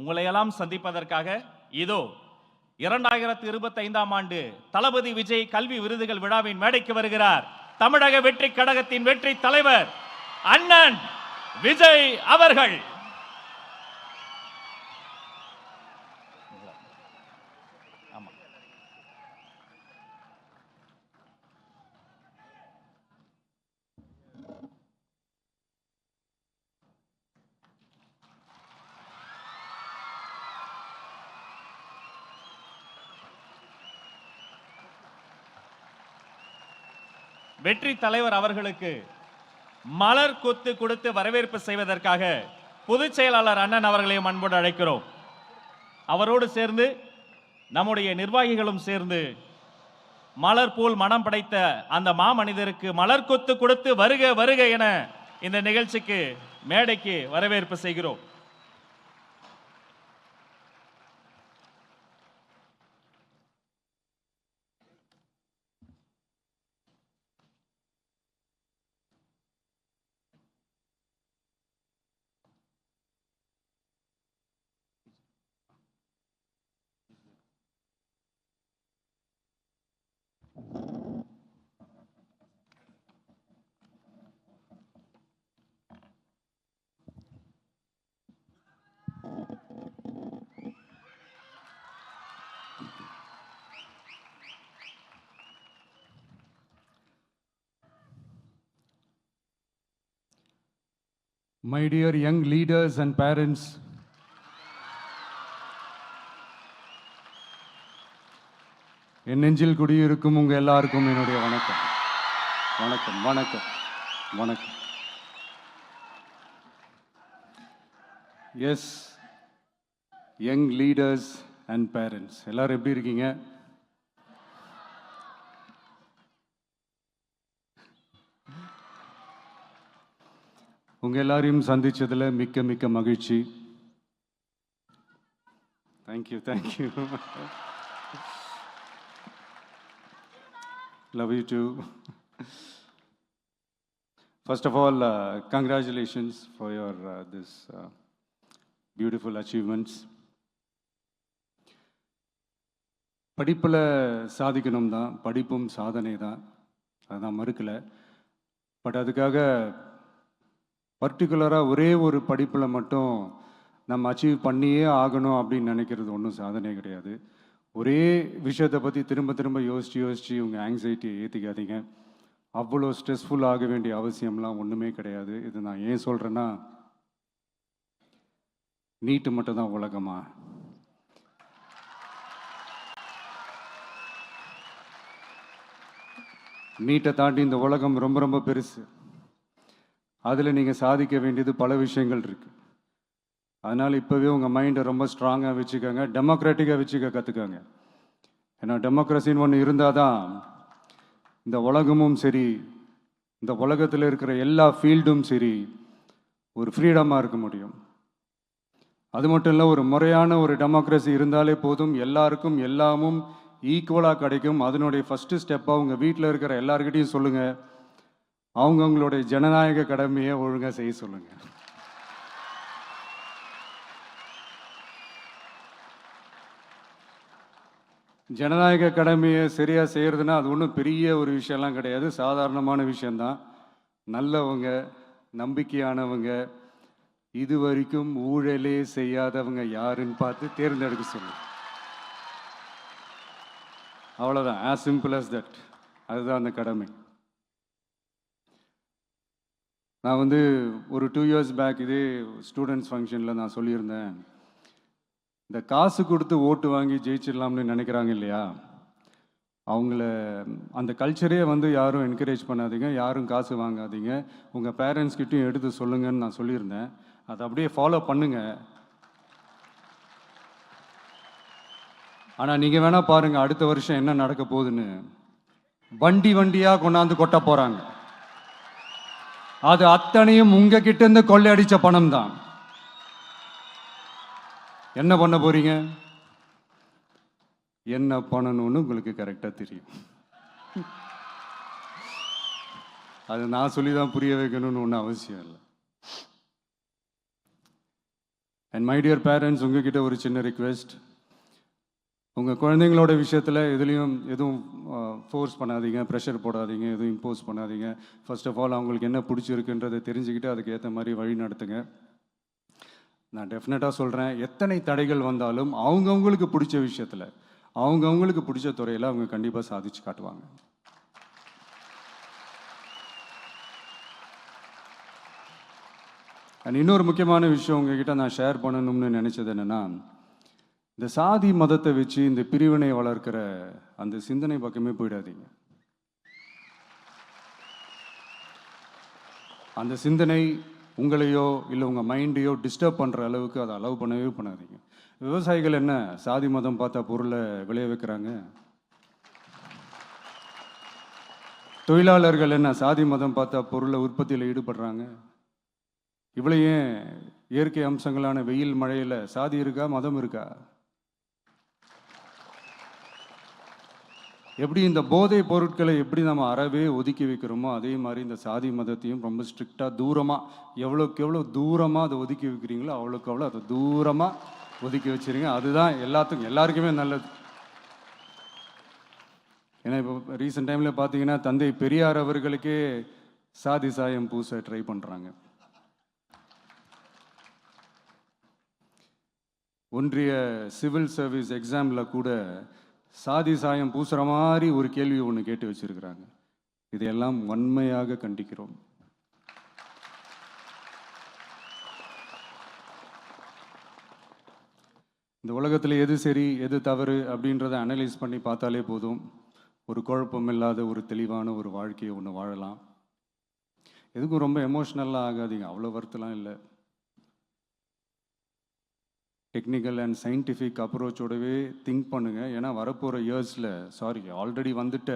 உங்களையெல்லாம் சந்திப்பதற்காக இதோ 2025ஆம் ஆண்டு தளபதி விஜய் கல்வி விருதுகள் விழாவின் மேடைக்கு வருகிறார் தமிழக வெற்றி கழகத்தின் வெற்றி தலைவர் அண்ணன் விஜய் அவர்கள். வெற்றி தலைவர் அவர்களுக்கு மலர் கொத்து கொடுத்து வரவேற்பு செய்வதற்காக பொதுச் செயலாளர் அண்ணன் அவர்களையும் அன்போடு அழைக்கிறோம். அவரோடு சேர்ந்து நம்முடைய நிர்வாகிகளும் சேர்ந்து மலர் போல் மனம் படைத்த அந்த மாமனிதருக்கு மலர் கொத்து கொடுத்து வருக வருக என இந்த நிகழ்ச்சிக்கு மேடைக்கு வரவேற்பு செய்கிறோம். My dear young leaders and parents, என் நெஞ்சில் குடியிருக்கும் உங்க எல்லாருக்கும் என்னுடைய வணக்கம் வணக்கம் வணக்கம் வணக்கம். Yes, young leaders and parents எல்லாரும் எப்படி இருக்கீங்க? உங்க எல்லாரையும் சந்திச்சதுல மிக்க மிக்க மகிழ்ச்சி. Thank you thank you. Love you too. First of all, congratulations for your this beautiful achievements. படிப்புல சாதிக்கணும் தான், படிப்பும் சாதனை தான், அதான் மறுக்கல. பட் அதுக்காக பர்டிகுலராக ஒரே ஒரு படிப்பில் மட்டும் நம்ம அச்சீவ் பண்ணியே ஆகணும் அப்படின்னு நினைக்கிறது ஒன்றும் சாதனை கிடையாது. ஒரே விஷயத்தை பற்றி திரும்ப திரும்ப யோசித்து உங்கள் ஆங்ஸைட்டியை ஏற்றிக்காதீங்க. அவ்வளோ ஸ்ட்ரெஸ்ஃபுல் ஆக வேண்டிய அவசியம்லாம் ஒன்றுமே கிடையாது. இது நான் ஏன் சொல்கிறேன்னா, நீட்டு மட்டும் தான் உலகமா? நீட்டை தாண்டி இந்த உலகம் ரொம்ப ரொம்ப பெருசு. அதில் நீங்கள் சாதிக்க வேண்டியது பல விஷயங்கள் இருக்குது. அதனால் இப்போவே உங்கள் மைண்டை ரொம்ப ஸ்ட்ராங்காக வச்சுக்கோங்க, டெமோக்ராட்டிக்காக வச்சுக்க கற்றுக்கோங்க. ஏன்னா டெமோக்ரஸின்னு ஒன்று இருந்தால் தான் இந்த உலகமும் சரி, இந்த உலகத்தில் இருக்கிற எல்லா ஃபீல்டும் சரி ஒரு ஃப்ரீடமாக இருக்க முடியும். அது மட்டும் இல்லை, ஒரு முறையான ஒரு டெமோக்ரஸி இருந்தாலே போதும், எல்லாருக்கும் எல்லாமும் ஈக்குவலாக கிடைக்கும். அதனுடைய ஃபஸ்ட்டு ஸ்டெப்பாக உங்கள் வீட்டில் இருக்கிற எல்லாருக்கிட்டையும் சொல்லுங்கள், அவங்கவுங்களுடைய ஜனநாயக கடமையை ஒழுங்காக செய்ய சொல்லுங்க. ஜனநாயக கடமையை சரியாக செய்கிறதுனா அது ஒன்றும் பெரிய ஒரு விஷயம்லாம் கிடையாது, சாதாரணமான விஷயந்தான். நல்லவங்க, நம்பிக்கையானவங்க, இது வரைக்கும் ஊழலே செய்யாதவங்க யாருன்னு பார்த்து தேர்ந்தெடுக்க சொல்லுங்க. அவ்வளோதான், ஆஸ் சிம்பிள் அஸ் தட். அதுதான் அந்த கடமை. நான் வந்து ஒரு 2 years பேக் இதே ஸ்டூடெண்ட்ஸ் ஃபங்க்ஷனில் நான் சொல்லியிருந்தேன், இந்த காசு கொடுத்து ஓட்டு வாங்கி ஜெயிச்சிடலாம்னு நினைக்கிறாங்க இல்லையா, அவங்கள அந்த கல்ச்சரே வந்து யாரும் என்கரேஜ் பண்ணாதீங்க, யாரும் காசு வாங்காதீங்க, உங்கள் பேரண்ட்ஸ்கிட்டையும் எடுத்து சொல்லுங்கன்னு நான் சொல்லியிருந்தேன். அதை அப்படியே ஃபாலோ பண்ணுங்க. ஆனால் நீங்கள் வேணால் பாருங்கள், அடுத்த வருஷம் என்ன நடக்க போகுதுன்னு. வண்டி வண்டியாக கொண்டாந்து கொட்ட போகிறாங்க. அது அத்தனையும் உங்ககிட்ட இருந்து கொள்ளையடிச்ச பணம் தான். என்ன பண்ண போறீங்க? என்ன பண்ணணும்னு உங்களுக்கு கரெக்டா தெரியும். அது நான் சொல்லி தான் புரிய வைக்கணும்னு ஒன்றும் அவசியம் இல்லை. அண்ட் மை டியர் பேரண்ட்ஸ், உங்ககிட்ட ஒரு சின்ன ரிக்வெஸ்ட். உங்கள் குழந்தைங்களோட விஷயத்தில் எதுவும் ஃபோர்ஸ் பண்ணாதீங்க, ப்ரெஷர் போடாதீங்க, எதுவும் இம்போஸ் பண்ணாதீங்க. ஃபர்ஸ்ட் ஆஃப் ஆல் அவங்களுக்கு என்ன பிடிச்சிருக்குன்றதை தெரிஞ்சுக்கிட்டு அதுக்கு ஏற்ற மாதிரி வழி நடத்துங்க. நான் டெஃபினட்டாக சொல்கிறேன், எத்தனை தடைகள் வந்தாலும் அவங்கவுங்களுக்கு பிடிச்ச விஷயத்தில், அவங்கவுங்களுக்கு பிடிச்ச துறையில் அவங்க கண்டிப்பாக சாதிச்சு காட்டுவாங்க. அண்ட் இன்னொரு முக்கியமான விஷயம் உங்ககிட்ட நான் ஷேர் பண்ணணும்னு நினச்சது என்னென்னா, இந்த சாதி மதத்தை வச்சு இந்த பிரிவினை வளர்க்கிற அந்த சிந்தனை பக்கமே போயிடாதீங்க. அந்த சிந்தனை உங்களையோ இல்லை உங்கள் மைண்டையோ டிஸ்டர்ப் பண்ணுற அளவுக்கு அதை அலோவ் பண்ணவே பண்ணாதீங்க. விவசாயிகள் என்ன சாதி மதம் பார்த்தா பொருளை விளைய வைக்கிறாங்க? தொழிலாளர்கள் என்ன சாதி மதம் பார்த்தா பொருளை உற்பத்தியில் ஈடுபடுறாங்க? இவ்வளோ ஏன் இயற்கை அம்சங்களான வெயில் மழையில் சாதி இருக்கா, மதம் இருக்கா? எப்படி இந்த போதை பொருட்களை எப்படி நம்ம அறவே ஒதுக்கி வைக்கிறோமோ அதே மாதிரி இந்த சாதி மதத்தையும் ரொம்ப ஸ்ட்ரிக்டாக தூரமாக, எவ்வளோக்கு எவ்வளோ தூரமாக அதை ஒதுக்கி வைக்கிறீங்களோ அவ்வளோக்கு அவ்வளோ அதை தூரமாக ஒதுக்கி வச்சிருங்க. அதுதான் எல்லாருக்குமே நல்லது. ஏன்னா இப்போ ரீசெண்ட் டைமில் பார்த்தீங்கன்னா தந்தை பெரியார் அவர்களுக்கே சாதி சாயம் பூச ட்ரை பண்ணுறாங்க. ஒன்றிய சிவில் சர்வீஸ் எக்ஸாமில் கூட சாதி சாயம் பூசுகிற மாதிரி ஒரு கேள்வி ஒன்று கேட்டு வச்சிருக்கிறாங்க. இதையெல்லாம் வன்மையாக கண்டிக்கிறோம். இந்த உலகத்தில் எது சரி எது தவறு அப்படின்றத அனலைஸ் பண்ணி பார்த்தாலே போதும், ஒரு குழப்பம் இல்லாத ஒரு தெளிவான ஒரு வாழ்க்கையை ஒன்று வாழலாம். எதுக்கும் ரொம்ப எமோஷ்னலாக ஆகாதீங்க, அவ்வளோ வருத்தலாம் இல்லை. டெக்னிக்கல் அண்ட் சயின்டிஃபிக் அப்ரோச்சோடவே திங்க் பண்ணுங்கள். ஏன்னா வரப்போகிற இயர்ஸில் ஆல்ரெடி வந்துட்ட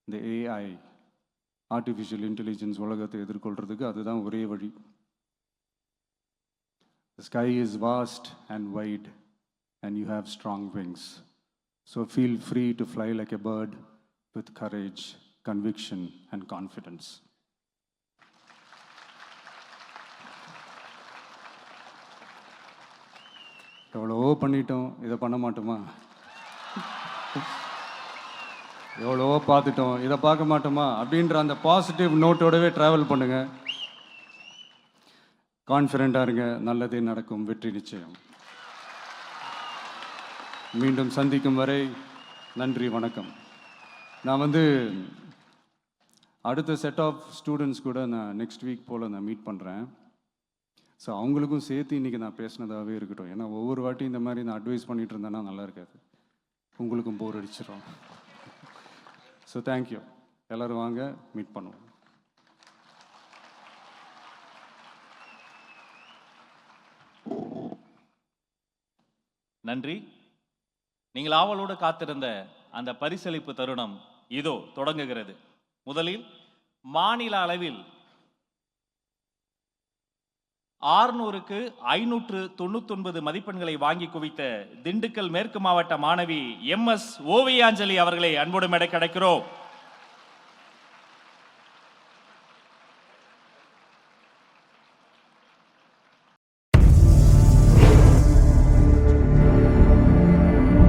இந்த ஏஐ ஆர்டிஃபிஷியல் இன்டெலிஜென்ஸ் உலகத்தை எதிர்கொள்கிறதுக்கு அதுதான் ஒரே வழி. The sky is vast and wide and you have strong wings. So feel free to fly like a bird with courage, conviction and confidence. எவ்வளவோ பண்ணிட்டோம், இதை பண்ண மாட்டோமா? எவ்வளவோ பார்த்துட்டோம், இதை பார்க்க மாட்டோமா அப்படின்ற அந்த பாசிட்டிவ் நோட்டோடவே ட்ராவல் பண்ணுங்க. கான்ஃபிடென்ட்டாக இருங்க, நல்லதே நடக்கும், வெற்றி நிச்சயம். மீண்டும் சந்திக்கும் வரை நன்றி, வணக்கம். நான் அடுத்த செட் ஆஃப் ஸ்டூடெண்ட்ஸ் கூட நான் நெக்ஸ்ட் வீக் போல் நான் மீட் பண்ணுறேன். ஸோ அவங்களுக்கும் சேர்த்து இன்றைக்கி நான் பேசினதாகவே இருக்கட்டும். ஏன்னா ஒவ்வொரு வாட்டி இந்த மாதிரி நான் அட்வைஸ் பண்ணிகிட்டு இருந்தேன்னா நல்லா இருக்காது, உங்களுக்கும் போர் அடிச்சிடும். So thank you. எல்லோரும் வாங்க, மீட் பண்ணுவோம். நன்றி. நீங்கள் ஆவலோடு காத்திருந்த அந்த பரிசளிப்பு தருணம் இதோ தொடங்குகிறது. முதலில் மாநில அளவில் 600க்கு 599 மதிப்பெண்களை வாங்கி குவித்த திண்டுக்கல் மேற்கு மாவட்ட மாணவி MS ஓவியாஞ்சலி அவர்களை அன்போடு மேடைக்கு அழைக்கிறோம்.